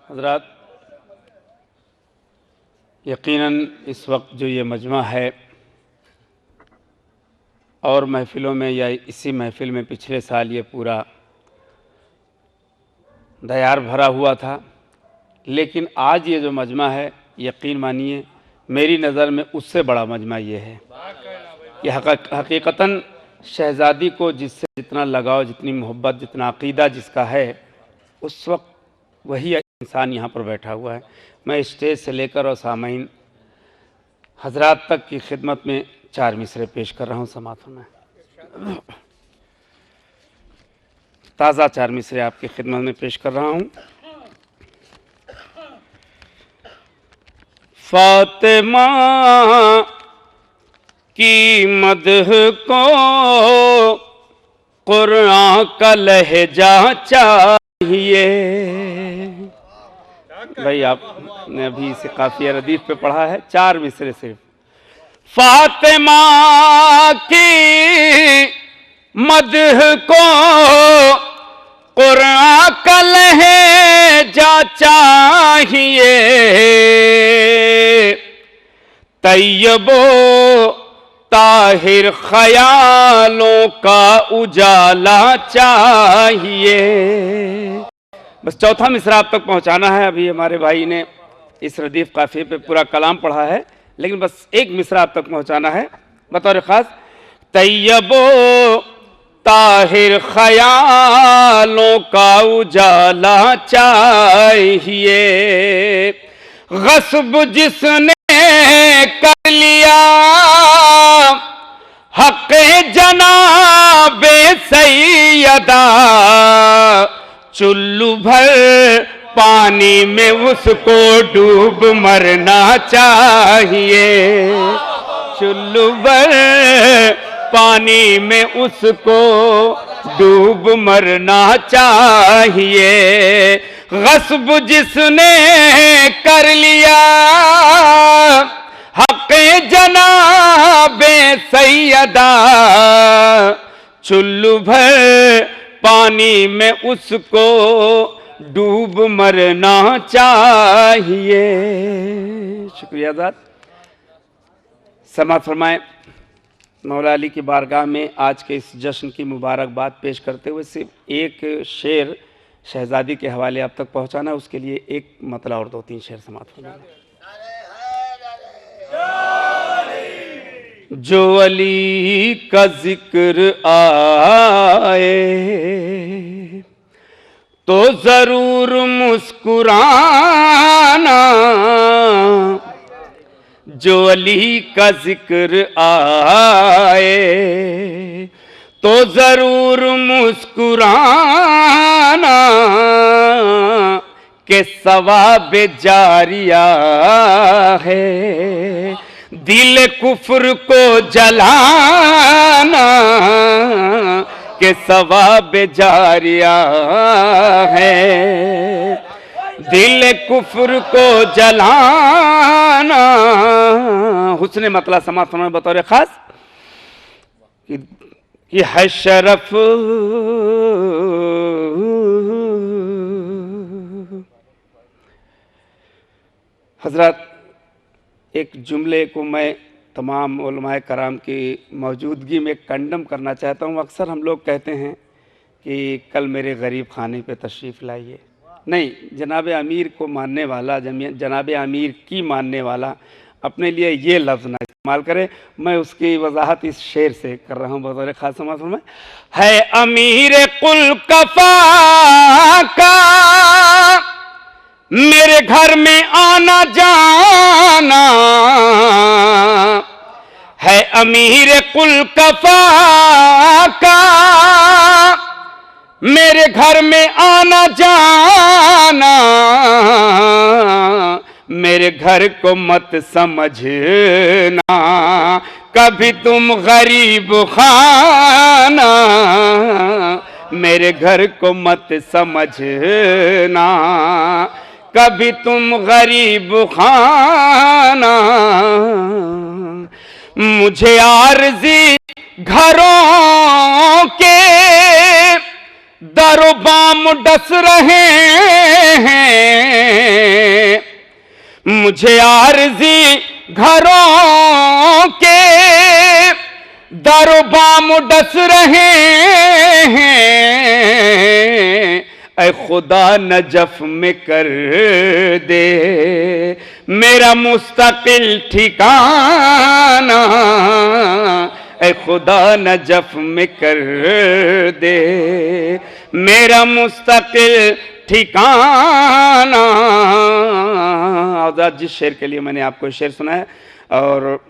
हज़रात, यकीनन इस वक्त जो ये मजमा है और महफ़िलों में या इसी महफ़िल में पिछले साल ये पूरा दयार भरा हुआ था, लेकिन आज ये जो मजमा है, यकीन मानिए मेरी नज़र में उससे बड़ा मजमा ये है कि हकीकतन शहज़ादी को जिससे जितना लगाव, जितनी मोहब्बत, जितना अक़ीदा जिसका है, उस वक्त वही इंसान यहाँ पर बैठा हुआ है। मैं स्टेज से लेकर और सामईन हज़रात तक की खिदमत में 4 मिसरे पेश कर रहा हूँ। समात में ताज़ा 4 मिसरे आपकी खिदमत में पेश कर रहा हूँ। फातिमा की मदह को कुरान का लहजा चाहिए। भाई आपने अभी इसे काफिया रदीफ पे पढ़ा है, 4 मिसरे सिर्फ। फातिमा की मदह को कुरान का लहजा चाहिए, तैयबो ताहिर ख्यालों का उजाला चाहिए। बस चौथा मिसरा आप तक पहुंचाना है। अभी हमारे भाई ने इस रदीफ काफिये पे पूरा कलाम पढ़ा है, लेकिन बस एक मिसरा आप तक पहुंचाना है बतौर खास। तैयबो ताहिर ख्यालों का उजाला चाहिए, गस्ब जिसने कर लिया हक़े जनाबे सैयदा, चुल्लू भर पानी में उसको डूब मरना चाहिए। चुल्लू भर पानी में उसको डूब मरना चाहिए, गस्ब जिसने कर लिया हक़े जनाबे सैयदा, चुल्लू भर पानी में उसको डूब मरना चाहिए। शुक्रिया ज़ात। समाअत फरमाएं। मौला अली की बारगाह में आज के इस जश्न की मुबारकबाद पेश करते हुए सिर्फ एक शेर शहज़ादी के हवाले आप तक पहुँचाना, उसके लिए एक मतला और 2-3 शेर समाअत फरमाएं। जो अली का जिक्र आए तो जरूर मुस्कुराना, जो अली का जिक्र आए तो जरूर मुस्कुराना, के सवाब जारिया है, दिल कुफ्र को जलाना के सवाब जारिया है, दिल कुफ्र को जलाना। हुस्न मतला समाअत फरमाए बतौर खास कि है शरफ हजरत। एक जुमले को मैं तमाम उलमाए कराम की मौजूदगी में कंडम करना चाहता हूँ। अक्सर हम लोग कहते हैं कि कल मेरे गरीब खाने पे तशरीफ़ लाइए। नहीं, जनाब अमीर को मानने वाला, जनाब अमीर की मानने वाला अपने लिए ये लफ्ज़ ना इस्तेमाल करे। मैं उसकी वजाहत इस शेर से कर रहा हूँ बतौर खास समाअत में। है अमीर कुल कफ़ा का मेरे घर में आना जाना, है अमीर कुल कफ़ा का मेरे घर में आना जाना, मेरे घर को मत समझना कभी तुम गरीब खाना, मेरे घर को मत समझना कभी तुम गरीब खाना। मुझे आरज़ी घरों के दरो बाम डस रहे हैं, मुझे आरज़ी घरों के दरो बाम डस रहे हैं। ऐ खुदा नजफ में कर दे मेरा मुस्तकिल ठिकाना, ऐ खुदा नजफ में कर दे मेरा मुस्तकिल ठिकाना। और जिस शेर के लिए मैंने आपको शेर सुना है, और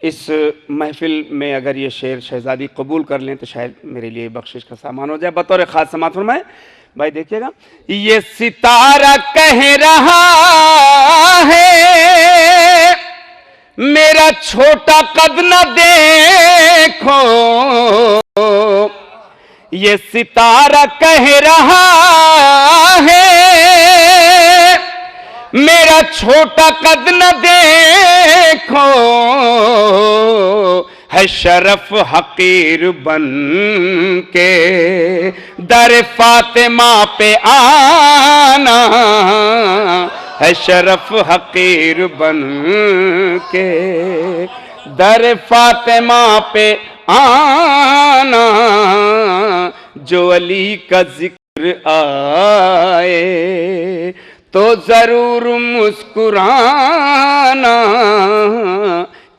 इस महफिल में अगर ये शेर शहजादी कबूल कर लें तो शायद मेरे लिए बख्शिश का सामान हो जाए। बतौर ख़ास समात फरमाए। भाई देखिएगा, ये सितारा कह रहा है मेरा छोटा कद न देखो, ये सितारा कह रहा है मेरा छोटा कद न देखो, है शरफ हकीर बन के दर फातिमा पे आना, है शरफ हकीर बन के दर फातिमा पे आना। जो अली का जिक्र आए तो जरूर मुस्कुराना,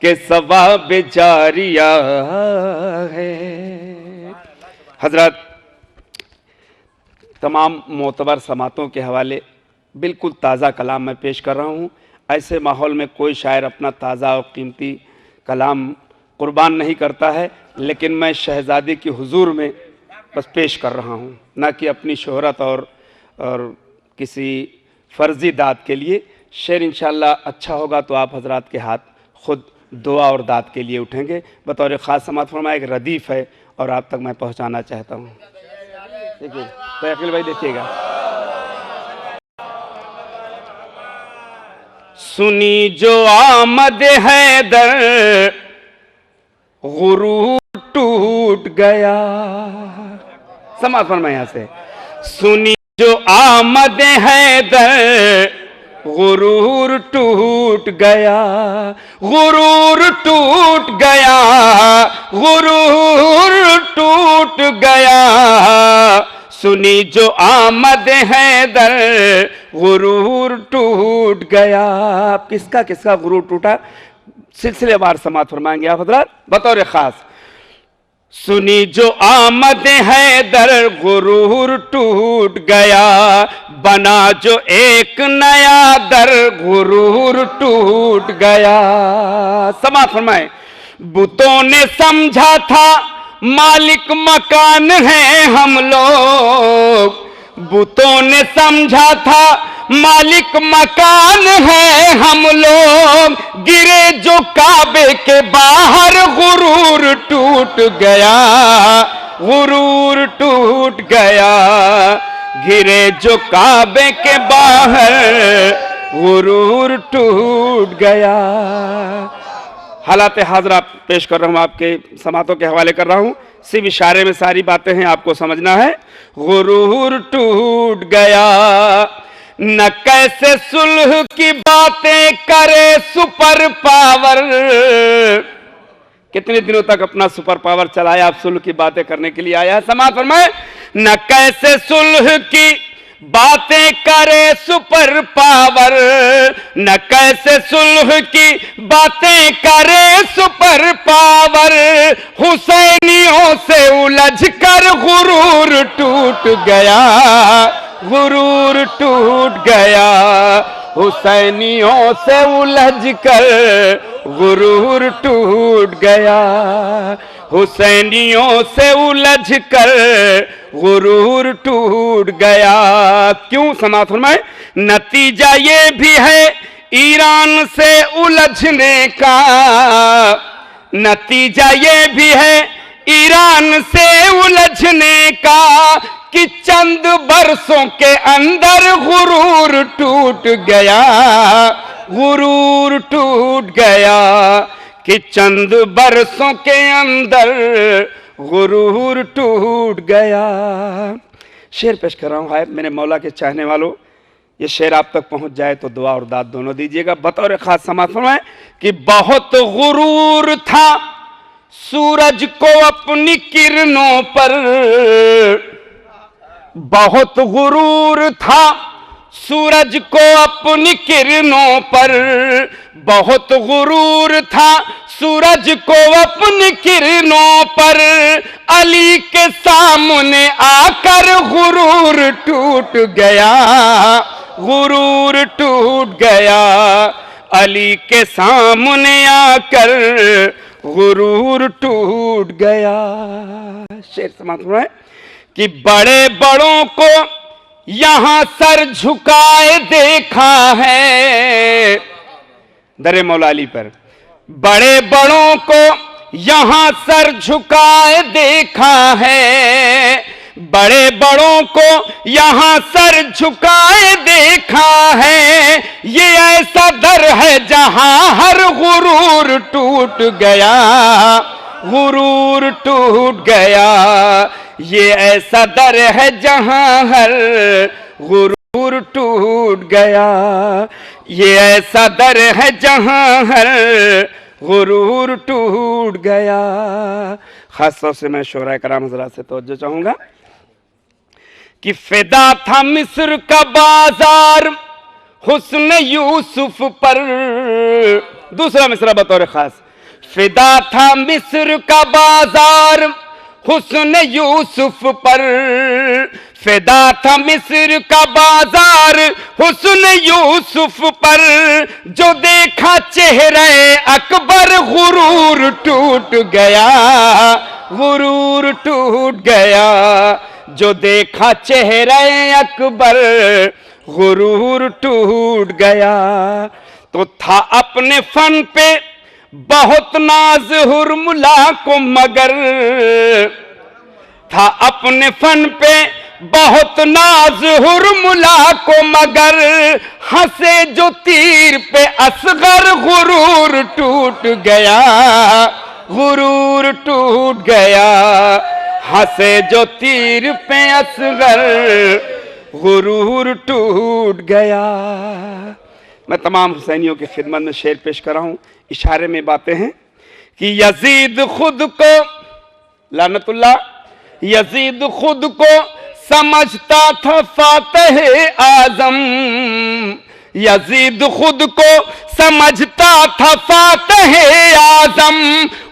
के सवाब जारिया है। हजरत, तमाम मोतबर समातों के हवाले बिल्कुल ताज़ा कलाम मैं पेश कर रहा हूँ। ऐसे माहौल में कोई शायर अपना ताज़ा और कीमती कलाम कुर्बान नहीं करता है, लेकिन मैं शहज़ादी की हुजूर में बस पेश कर रहा हूँ, ना कि अपनी शोहरत और किसी फ़र्ज़ी दाद के लिए। शेर इंशाअल्लाह अच्छा होगा तो आप हजरात के हाथ खुद दुआ और दाद के लिए उठेंगे। बतौर ख़ास समात फरमाया, एक रदीफ़ है और आप तक मैं पहुँचाना चाहता हूँ। देखिए तो अकील भाई देखिएगा। सुनी जो आमद हैदर गुरूर टूट गया। समात फरमाया यहाँ से, सुनी जो आमद हैदर गुरूर टूट गया, गुरूर टूट गया, गुरूर टूट गया। सुनी जो आमद हैदर गुरूर टूट गया। किसका किसका गुरूर टूटा, सिलसिलेवार समात फरमाएंगे आप हजरात बतौर खास। सुनी जो आमद हैदर गुरूर टूट गया, बना जो एक नया दर गुरूर टूट गया। समात फरमाए। बुतों ने समझा था मालिक मकान है हम लोग, बुतों ने समझा था मालिक मकान है हम लोग। गिरे जो काबे के बाहर गुरूर टूट गया, गुरूर टूट गया। गिरे जो काबे के बाहर गुरूर टूट गया। हालात हाजरा पेश कर रहा हूँ, आपके समातों के हवाले कर रहा हूँ। सिर्फ इशारे में सारी बातें हैं, आपको समझना है। गुरूर टूट गया, न कैसे सुलह की बातें करे सुपर पावर। कितने दिनों तक अपना सुपर पावर चलाया, आप सुलह की बातें करने के लिए आया है। समात फरमाए। न कैसे सुलह की बातें करे सुपर पावर, न कैसे सुलह की बातें करे सुपर पावर। हुसैनियों से उलझ कर गुरूर टूट गया, गुरूर टूट गया। हुसैनियों से उलझ कर गुरूर टूट गया, हुसैनियों से उलझ कर गुरूर टूट गया। क्यों? समात फरमाए। नतीजा ये भी है ईरान से उलझने का, नतीजा ये भी है ईरान से उलझने का, कि चंद बरसों के अंदर गुरूर टूट गया, गुरूर टूट गया। कि चंद बरसों के अंदर गुरूर टूट गया। शेर पेश कर रहा हूँ। हाय मेरे मौला के चाहने वालों, ये शेर आप तक पहुंच जाए तो दुआ और दाद दोनों दीजिएगा। बतौर खास समाअत फरमाएं कि बहुत गुरूर था सूरज को अपनी किरणों पर, बहुत गुरूर था सूरज को अपनी किरणों पर, बहुत गुरूर था सूरज को अपनी किरणों पर, अली के सामने आकर गुरूर टूट गया, गुरूर टूट गया, अली के सामने आकर गुरूर टूट गया। शेर समाप्त हुआ है कि बड़े बड़ों को यहां सर झुकाए देखा है, दरे मौला अली पर, बड़े बड़ों को यहां सर झुकाए देखा है, बड़े बड़ों को यहां सर झुकाए देखा है, ये ऐसा दर है जहां हर गुरूर टूट गया, गुरूर टूट गया, ये ऐसा दर है जहां हर गुरूर टूट गया, ये ऐसा दर है जहां हर गुरूर टूट गया। खास तौर से मैं शोरा कराम हज़रात से तवज्जो चाहूंगा कि फिदा था मिस्र का बाजार हुस्न यूसुफ पर, दूसरा मिसरा बतौर खास, फिदा था मिस्र का बाजार हुस्न यूसुफ पर, फिदा था मिस्र का बाजार हुस्न यूसुफ पर, जो देखा चेहरे अकबर गुरूर टूट गया, गुरूर टूट गया, जो देखा चेहरे अकबर गुरूर टूट गया। तो था अपने फन पे बहुत नाज हुर्मुला को मगर, था अपने फन पे बहुत नाज हुर्मुला को मगर, हंसे जो तीर पे असगर गुरूर टूट गया, गुरूर टूट गया, हंसे जो तीर पे असगर गुरूर टूट गया। मैं तमाम हुसैनियों की खिदमत में शेर पेश कर रहा हूं। इशारे में बातें हैं कि यजीद खुद को लानतुल्लाह, यजीद खुद को समझता था फातिह आजम, यजीद खुद को समझता था फातिह आजम,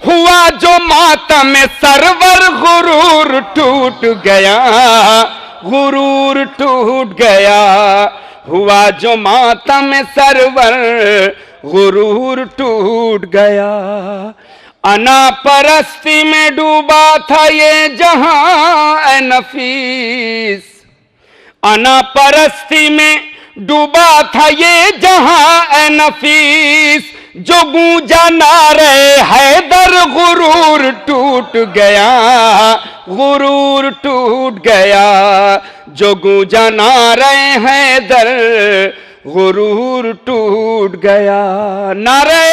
हुआ जो मातम सरवर गुरूर टूट गया, गुरूर टूट गया, हुआ जो मातम सरवर गुरूर टूट गया। अना परस्ती में डूबा था ये जहां ए नफीस, अना परस्ती में डूबा था ये जहां ए नफीस, जो गूंजा नारे हैदर गुरूर टूट गया, गुरूर टूट गया, जो गूंजा नारे हैदर गुरूर टूट गया। नारे